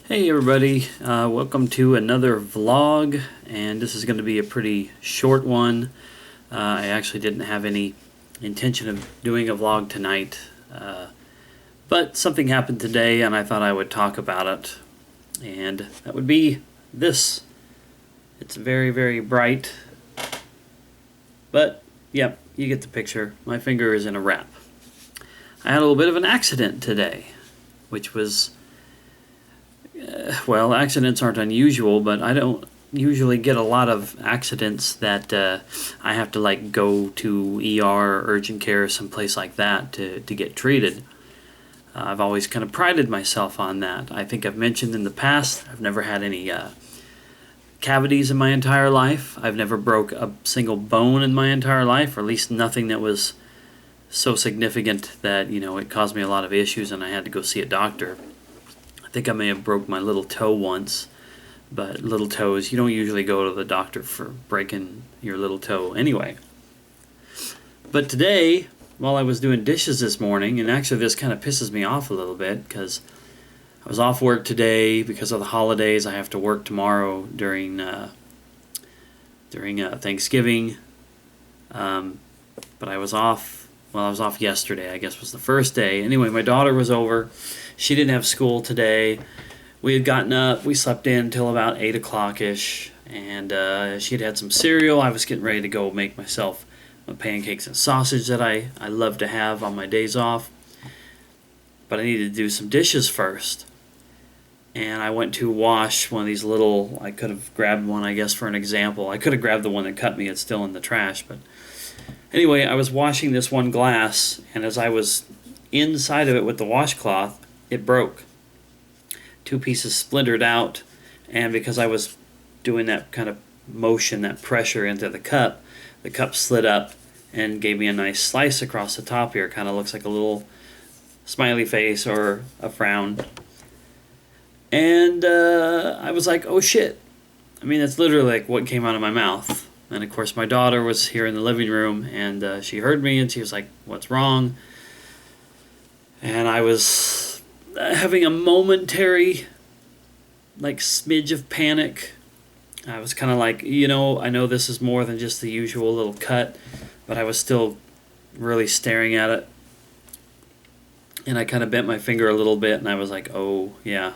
Hey everybody, welcome to another vlog, and this is going to be a pretty short one. I actually didn't have any intention of doing a vlog tonight, but something happened today and I thought I would talk about it, and that would be this. It's very, very bright, but yep, you get the picture. My finger is in a wrap. I had a little bit of an accident today, which was well, accidents aren't unusual, but I don't usually get a lot of accidents that I have to like go to ER or urgent care or someplace like that to get treated. I've always kind of prided myself on that. I think I've mentioned in the past I've never had any cavities in my entire life. I've never broke a single bone in my entire life, or at least nothing that was so significant that it caused me a lot of issues and I had to go see a doctor. I think I may have broke my little toe once, but little toes, you don't usually go to the doctor for breaking your little toe anyway. But today, while I was doing dishes this morning, and actually this kind of pisses me off a little bit because I was off work today because of the holidays. I have to work tomorrow during Thanksgiving, but I was off. Well, I was off yesterday, I guess was the first day. Anyway, my daughter was over. She didn't have school today. We had gotten up. We slept in till about 8 o'clock-ish. And she had had some cereal. I was getting ready to go make myself pancakes and sausage that I love to have on my days off. But I needed to do some dishes first. And I went to wash one of these little... I could have grabbed one, I guess, for an example. I could have grabbed the one that cut me. It's still in the trash, but... Anyway, I was washing this one glass, and as I was inside of it with the washcloth, it broke. Two pieces splintered out, and because I was doing that kind of motion, that pressure into the cup slid up and gave me a nice slice across the top here. Kind of looks like a little smiley face or a frown. And I was like, oh shit. I mean, that's literally like what came out of my mouth. And of course my daughter was here in the living room, and she heard me and she was like, what's wrong? And I was having a momentary like smidge of panic. I was kind of like, I know this is more than just the usual little cut, but I was still really staring at it. And I kind of bent my finger a little bit and I was like, oh yeah.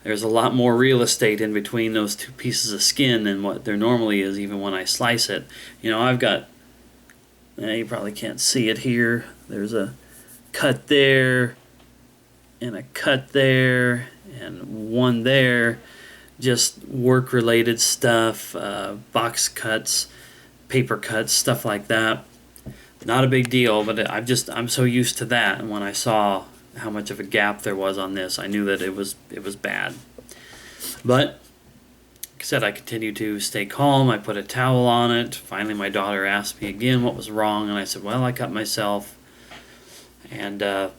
There's a lot more real estate in between those two pieces of skin than what there normally is, even when I slice it. I've got, you probably can't see it here. There's a cut there, and a cut there, and one there. Just work-related stuff, box cuts, paper cuts, stuff like that. Not a big deal, but I'm so used to that, and when I saw how much of a gap there was on this, I knew that it was bad. But like I said, I continued to stay calm. I put a towel on it. Finally, my daughter asked me again what was wrong, and I said, well, I cut myself. And I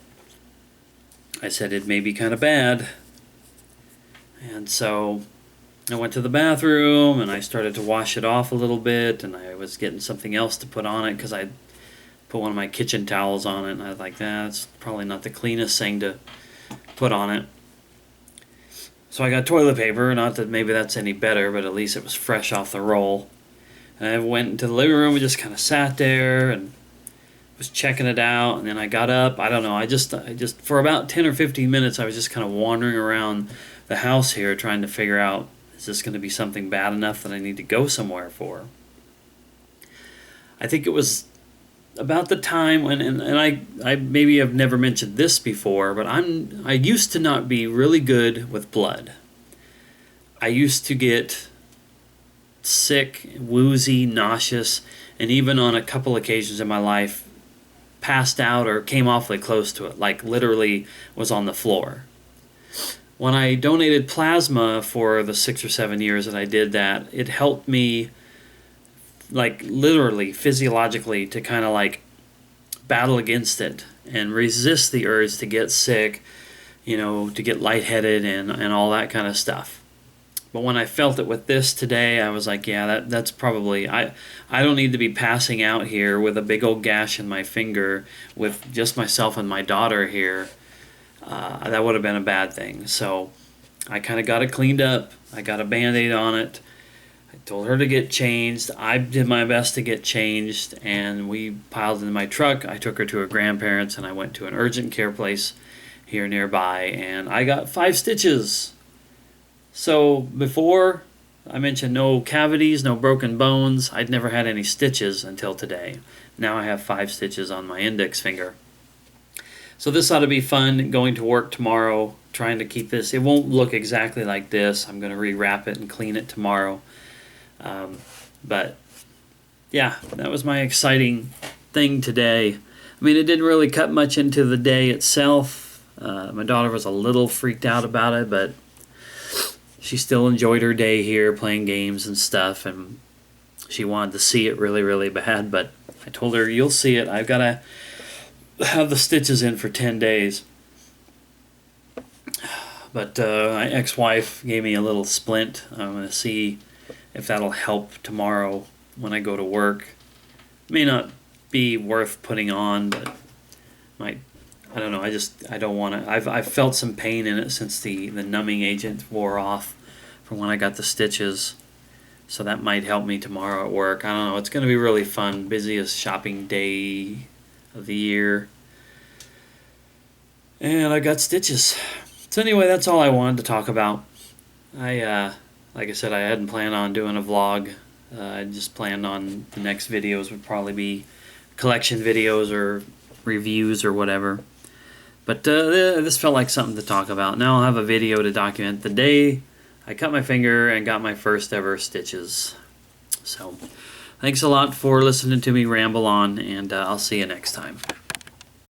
said it may be kind of bad. And so I went to the bathroom, and I started to wash it off a little bit, and I was getting something else to put on it because I put one of my kitchen towels on it, and I was like, that's probably not the cleanest thing to put on it. So I got toilet paper, not that maybe that's any better, but at least it was fresh off the roll. And I went into the living room and just kind of sat there and was checking it out, and then I got up. I don't know, I just for about 10 or 15 minutes I was just kind of wandering around the house here trying to figure out, is this going to be something bad enough that I need to go somewhere for? I think it was about the time when, and I maybe have never mentioned this before, but I used to not be really good with blood. I used to get sick, woozy, nauseous, and even on a couple occasions in my life, passed out or came awfully close to it, like literally was on the floor. When I donated plasma for the 6 or 7 years that I did that, it helped me like literally physiologically to kind of like battle against it and resist the urge to get sick, to get lightheaded and all that kind of stuff. But when I felt it with this today, I was like, yeah, that's probably, I don't need to be passing out here with a big old gash in my finger with just myself and my daughter here. That would have been a bad thing. So I kind of got it cleaned up. I got a Band-Aid on it. I told her to get changed. I did my best to get changed, and we piled into my truck. I took her to her grandparents, and I went to an urgent care place here nearby, and I got 5 stitches. So before, I mentioned no cavities, no broken bones. I'd never had any stitches until today. Now I have 5 stitches on my index finger. So this ought to be fun going to work tomorrow, trying to keep this. It won't look exactly like this. I'm going to rewrap it and clean it tomorrow. But yeah, that was my exciting thing today. I mean, it didn't really cut much into the day itself. My daughter was a little freaked out about it, but she still enjoyed her day here playing games and stuff, and she wanted to see it really, really bad. But I told her, you'll see it. I've got to have the stitches in for 10 days. But my ex-wife gave me a little splint. I'm going to see if that'll help tomorrow when I go to work. May not be worth putting on, but might. I don't know. I don't want to. I've felt some pain in it since the numbing agent wore off from when I got the stitches. So that might help me tomorrow at work. I don't know. It's going to be really fun. Busiest shopping day of the year. And I got stitches. So anyway, that's all I wanted to talk about. Like I said, I hadn't planned on doing a vlog. I just planned on the next videos would probably be collection videos or reviews or whatever. But this felt like something to talk about. Now I'll have a video to document the day I cut my finger and got my first ever stitches. So thanks a lot for listening to me ramble on, and I'll see you next time.